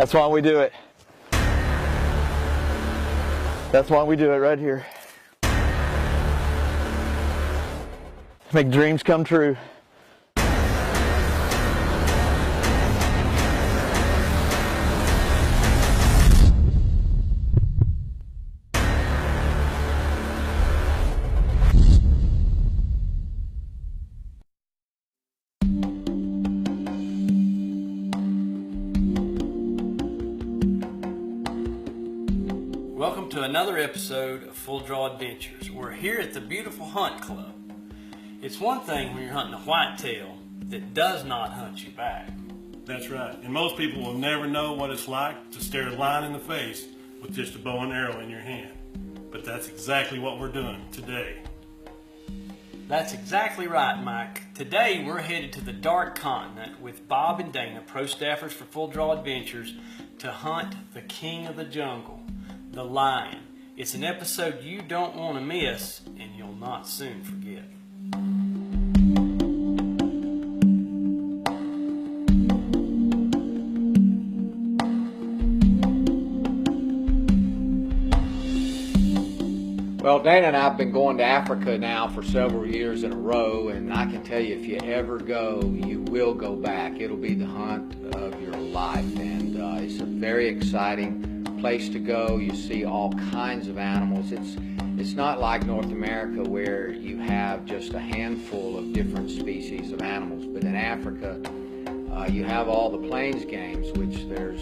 That's why we do it. That's why we do it right here. Make dreams come true. Welcome to another episode of Full Draw Adventures. We're here at the beautiful Hunt Club. It's one thing when you're hunting a whitetail that does not hunt you back. That's right. And most people will never know what it's like to stare a lion in the face with just a bow and arrow in your hand. But that's exactly what we're doing today. That's exactly right, Mike. Today we're headed to the Dark Continent with Bob and Dana, pro staffers for Full Draw Adventures, to hunt the king of the jungle, the lion. It's an episode you don't want to miss, and you'll not soon forget. Well, Dana and I have been going to Africa now for several years in a row, and I can tell you, if you ever go, you will go back. It'll be the hunt of your life, and it's a very exciting place to go. You see all kinds of animals. It's not like North America where you have just a handful of different species of animals, but in Africa, you have all the plains games, which there's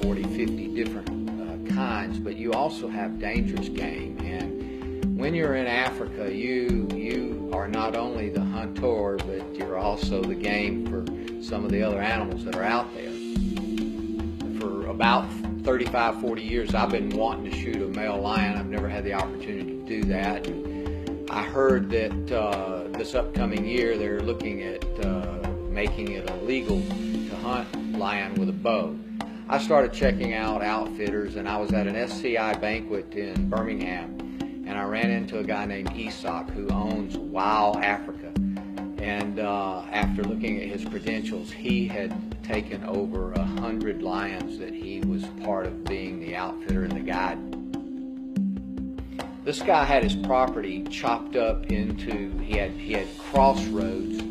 40, 50 different kinds, but you also have dangerous game. And when you're in Africa, you are not only the hunter, but you're also the game for some of the other animals that are out there. For about 35, 40 years, I've been wanting to shoot a male lion. I've never had the opportunity to do that. And I heard that this upcoming year they're looking at making it illegal to hunt lion with a bow. I started checking out outfitters, and I was at an SCI banquet in Birmingham, and I ran into a guy named Isak who owns Wild Africa. And after looking at his credentials, he had taken over 100 lions that he was part of being the outfitter and the guide. This guy had his property chopped up into, he had crossroads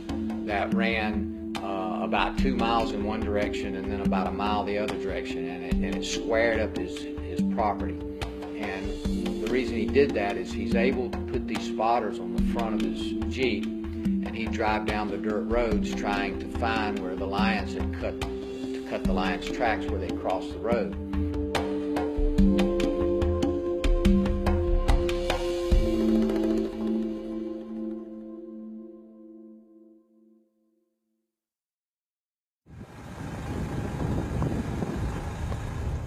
that ran about 2 miles in one direction and then about a mile the other direction, and it squared up his property. And the reason he did that is he's able to put these spotters on the front of his Jeep, and he'd drive down the dirt roads trying to find where the lions had cut the lions' tracks where they crossed the road.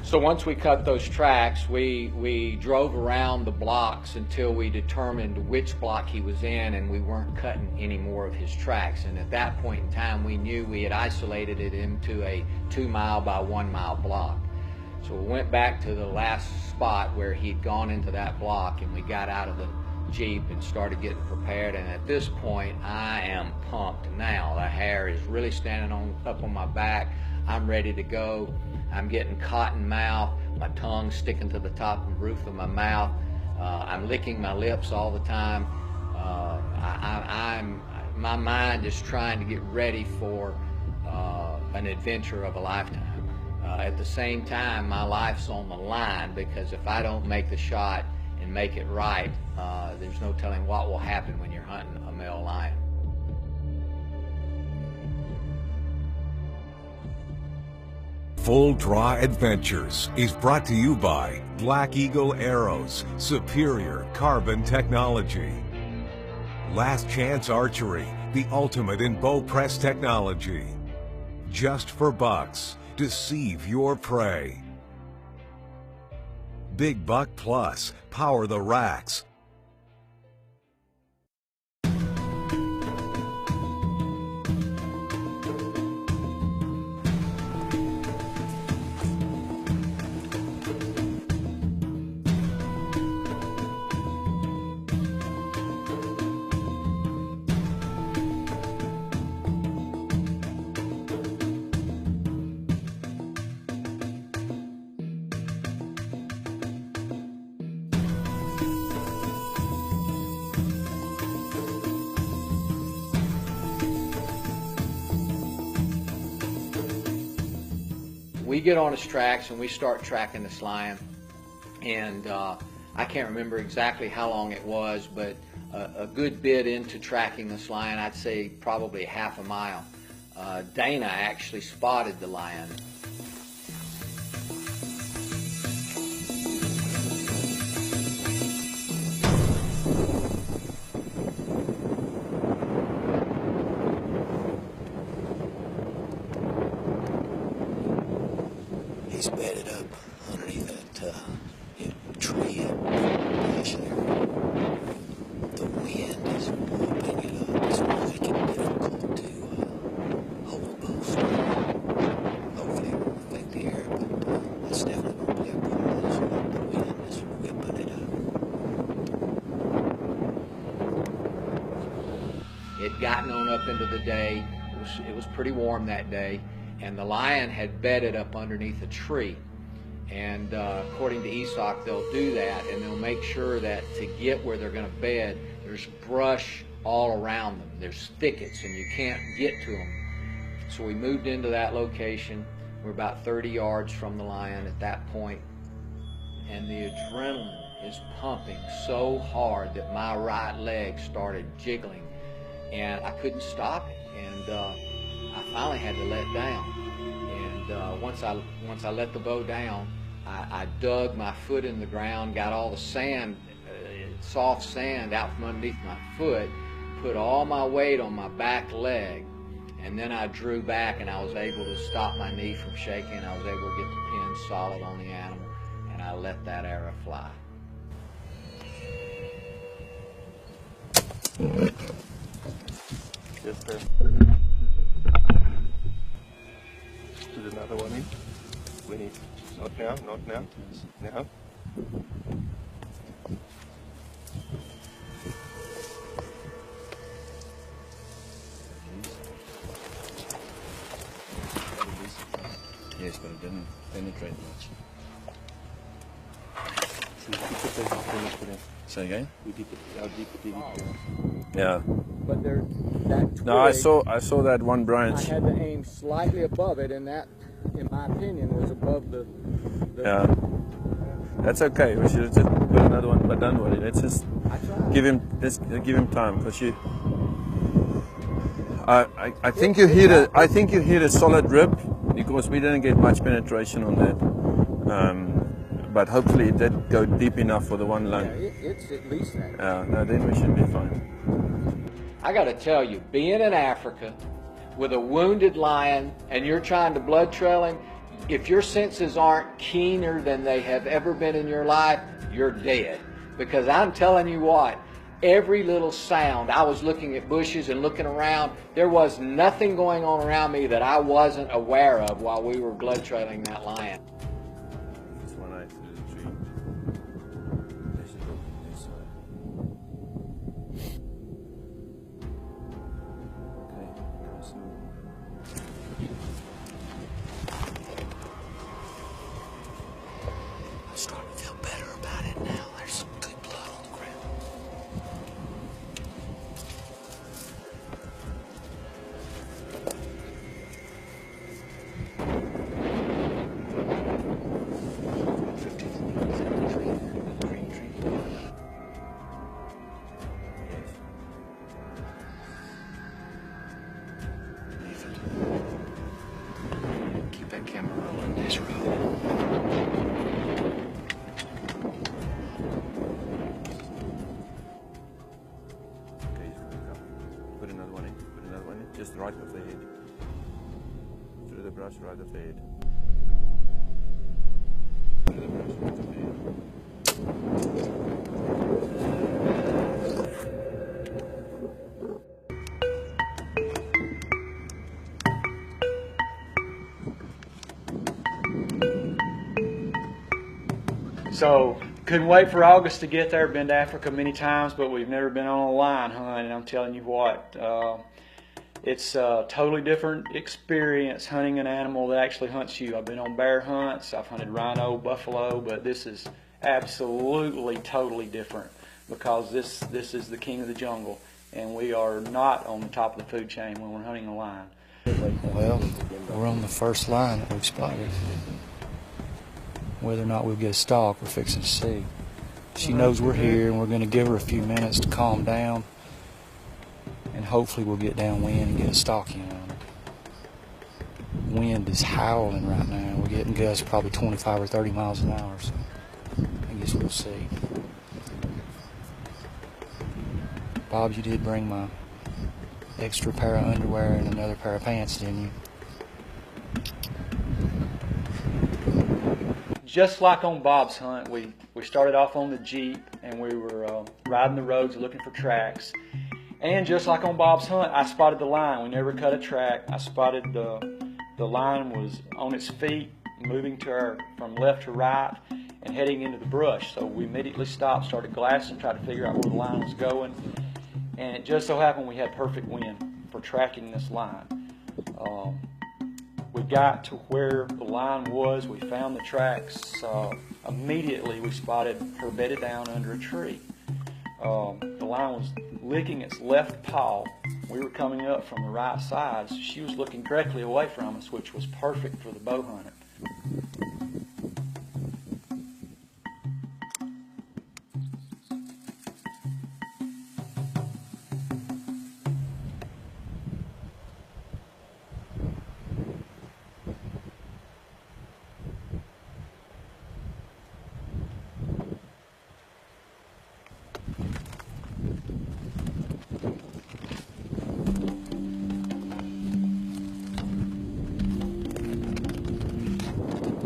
So once we cut those tracks, we drove around the blocks until we determined which block he was in, and we weren't cutting any more of his tracks. And at that point in time, we knew we had isolated it into a 2 mile by 1 mile block. So we went back to the last spot where he'd gone into that block, and we got out of the Jeep and started getting prepared. And at this point, I am pumped now. The hair is really standing up on my back. I'm ready to go. I'm getting cotton mouth, my tongue sticking to the top and roof of my mouth. I'm licking my lips all the time. My mind is trying to get ready for an adventure of a lifetime. At the same time, my life's on the line, because if I don't make the shot and make it right, there's no telling what will happen when you're hunting a male lion. Full Draw Adventures is brought to you by Black Eagle Arrows, superior carbon technology. Last Chance Archery, the ultimate in bow press technology. Just for Bucks, deceive your prey. Big Buck Plus, power the racks. we get on his tracks and we start tracking this lion. And I can't remember exactly how long it was, but a good bit into tracking this lion, I'd say probably half a mile, Dana actually spotted the lion. He's bedded up underneath that tree and bush there. The wind is whooping it up. It's making it difficult to hold a bow string. Hopefully it won't affect the air, but that's definitely going to be a part of this. The wind is whipping it up. It gotten on up into the day. It was pretty warm that day, and the lion had bedded up underneath a tree. And according to ESOC, they'll do that, and they'll make sure that to get where they're going to bed, there's brush all around them. There's thickets, and you can't get to them. So we moved into that location. We're about 30 yards from the lion at that point, and the adrenaline is pumping so hard that my right leg started jiggling, and I couldn't stop it. And I finally had to let down. And once I let the bow down, I dug my foot in the ground, got all the sand, soft sand out from underneath my foot, put all my weight on my back leg, and then I drew back and I was able to stop my knee from shaking. I was able to get the pin solid on the animal, and I let that arrow fly. Yes, sir. Put another one in. We need. Not now, not now. Now. Yes, but it didn't penetrate much. Say again? How deep did you go? Yeah. But there, that twig, No, I saw that one branch. I had to aim slightly above it, and that, in my opinion, was above the Yeah. That's okay. We should have just put another one, but don't worry. Let's just give him time, because you. I think you hit a solid rib, because we didn't get much penetration on that. But hopefully it did go deep enough for the one lung. Yeah, it's at least that. No, then we should be fine. I got to tell you, being in Africa with a wounded lion and you're trying to blood trail him, if your senses aren't keener than they have ever been in your life, you're dead. Because I'm telling you what, every little sound, I was looking at bushes and looking around, there was nothing going on around me that I wasn't aware of while we were blood trailing that lion. Just one eye through the tree. They should go from this side. Okay, nice and I'm starting to feel better about it now. There's some good blood on the ground. Keep that camera rolling this road. Okay, he's gonna come. Put another one in. Put another one in. Just right of the head. Through the brush, right of the head. Through the brush, right of the head. So, couldn't wait for August to get there. Been to Africa many times, but we've never been on a lion hunt, and I'm telling you what, it's a totally different experience hunting an animal that actually hunts you. I've been on bear hunts, I've hunted rhino, buffalo, but this is absolutely totally different, because this is the king of the jungle, and we are not on the top of the food chain when we're hunting a lion. Well, we're on the first line that we've spotted. Whether or not we'll get a stalk, we're fixing to see. She knows we're here, and we're going to give her a few minutes to calm down, and hopefully we'll get downwind and get a stalk in on her. Wind is howling right now. We're getting gusts probably 25 or 30 miles an hour, so I guess we'll see. Bob, you did bring my extra pair of underwear and another pair of pants, didn't you? Just like on Bob's hunt, we started off on the Jeep and we were riding the roads looking for tracks. And just like on Bob's hunt, I spotted the line. We never cut a track. I spotted the line was on its feet, moving from left to right and heading into the brush. So we immediately stopped, started glassing, tried to figure out where the line was going. And it just so happened we had perfect wind for tracking this line. We got to where the line was, we found the tracks. Immediately we spotted her bedded down under a tree. The line was licking its left paw. We were coming up from the right side, so she was looking directly away from us, which was perfect for the bow hunter.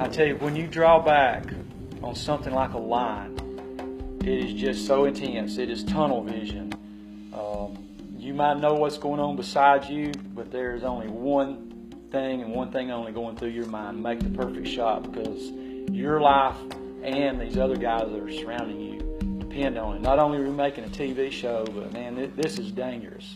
I tell you, when you draw back on something like a line, it is just so intense. It is tunnel vision. You might know what's going on beside you, but there's only one thing and one thing only going through your mind: make the perfect shot, because your life and these other guys that are surrounding you depend on it. Not only are we making a TV show, but man, this is dangerous.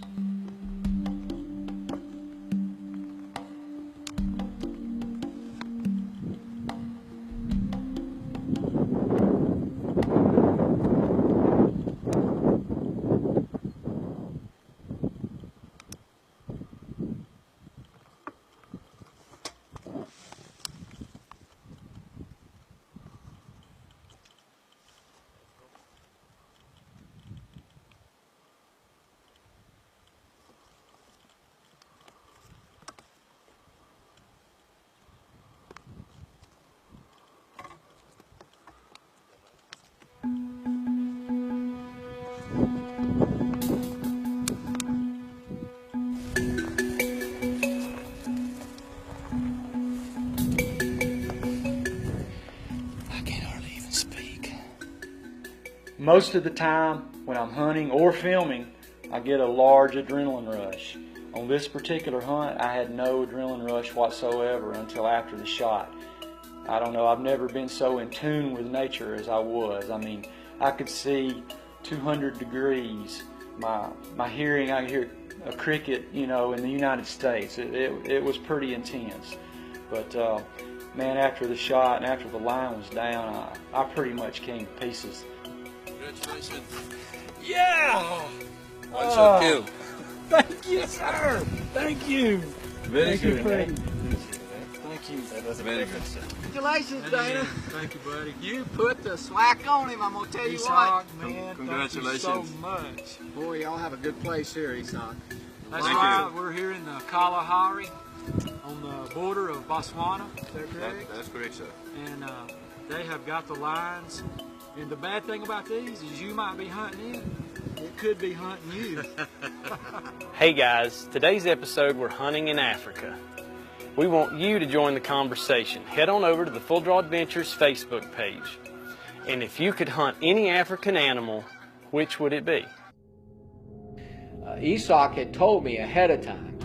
Most of the time when I'm hunting or filming, I get a large adrenaline rush. On this particular hunt, I had no adrenaline rush whatsoever until after the shot. I don't know, I've never been so in tune with nature as I was. I mean, I could see 200 degrees. My hearing, I could hear a cricket, you know, in the United States. It was pretty intense. But man, after the shot and after the line was down, I pretty much came to pieces. Congratulations. Yeah! One shot kill. Thank you, sir. Thank you. Very good. Thank you. That was very good, sir. Congratulations, Dana. Thank you, buddy. You put the slack on him, I'm going to tell you Esoc, what. man, Congratulations. thank you so much. Boy, y'all have a good place here, Esoc. That's Thank right. you. We're here in the Kalahari on the border of Botswana. Is that correct? That's correct, sir. And they have got the lines. And the bad thing about these is you might be hunting in. It could be hunting you. Hey guys, today's episode we're hunting in Africa. We want you to join the conversation. Head on over to the Full Draw Adventures Facebook page. And if you could hunt any African animal, which would it be? Esoc had told me ahead of time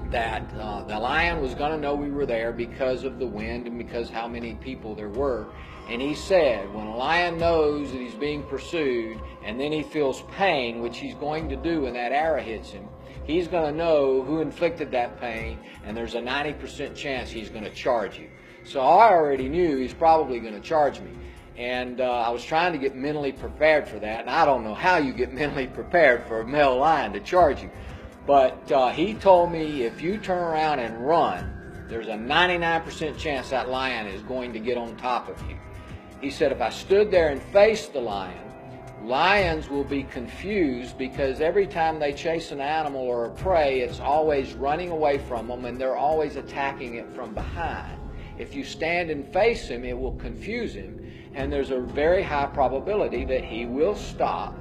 that the lion was going to know we were there because of the wind and because how many people there were. And he said, when a lion knows that he's being pursued and then he feels pain, which he's going to do when that arrow hits him, he's going to know who inflicted that pain, and there's a 90% chance he's going to charge you. So I already knew he's probably going to charge me. And I was trying to get mentally prepared for that, and I don't know how you get mentally prepared for a male lion to charge you. But he told me if you turn around and run, there's a 99% chance that lion is going to get on top of you. He said if I stood there and faced the lion, lions will be confused because every time they chase an animal or a prey, it's always running away from them and they're always attacking it from behind. If you stand and face him, it will confuse him, and there's a very high probability that he will stop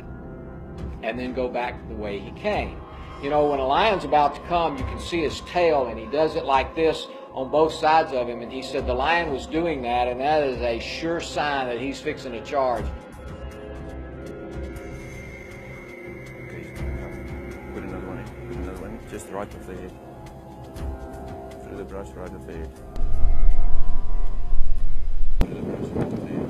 and then go back the way he came. You know, when a lion's about to come, you can see his tail, and he does it like this on both sides of him, and he said the lion was doing that, and that is a sure sign that he's fixing to charge. Put another one in. Put another one in. Just right off the head. Through the brush right off the head. Through the brush right off the head.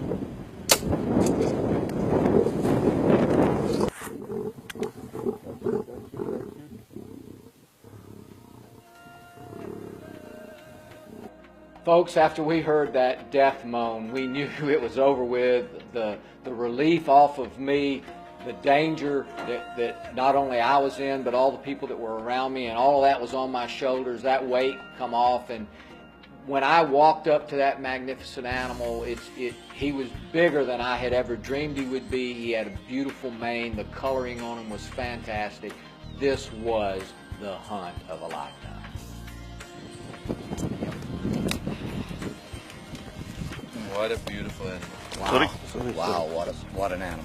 Folks, after we heard that death moan, we knew it was over with. The relief off of me, the danger that not only I was in, but all the people that were around me, and all of that was on my shoulders, that weight come off. And when I walked up to that magnificent animal, he was bigger than I had ever dreamed he would be. He had a beautiful mane. The coloring on him was fantastic. This was the hunt of a lifetime. What a beautiful animal. Wow. Wow, what an animal.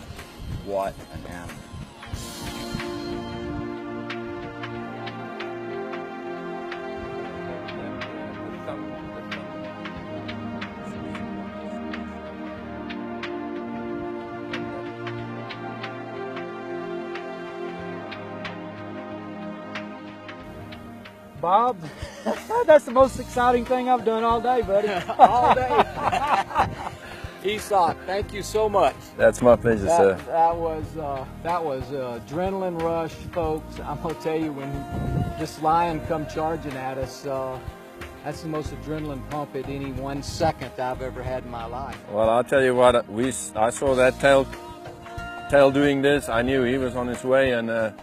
What an animal. Bob, that's the most exciting thing I've done all day, buddy. All day. Isak, thank you so much. That's my pleasure, sir. That was adrenaline rush, folks. I'm gonna tell you, when this lion come charging at us, that's the most adrenaline pump at any 1 second I've ever had in my life. Well, I'll tell you what, I saw that tail doing this. I knew he was on his way, and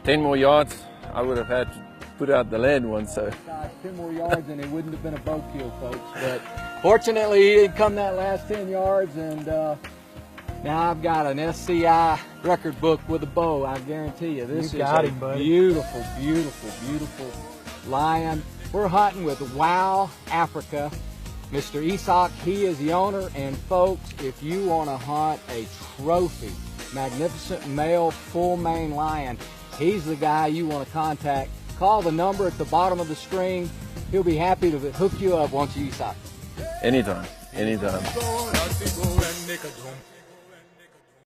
10 more yards, I would have had to put out the lead one. So. Gosh, 10 more yards and it wouldn't have been a bow kill, folks. But fortunately, he didn't come that last 10 yards, and now I've got an SCI record book with a bow. I guarantee you, this is a beautiful, beautiful, beautiful lion. We're hunting with Wow Africa. Mr. Isak, he is the owner, and folks, if you want to hunt a trophy, magnificent male full mane lion, he's the guy you want to contact. Call the number at the bottom of the screen. He'll be happy to hook you up, won't you, Isak? Anytime, anytime.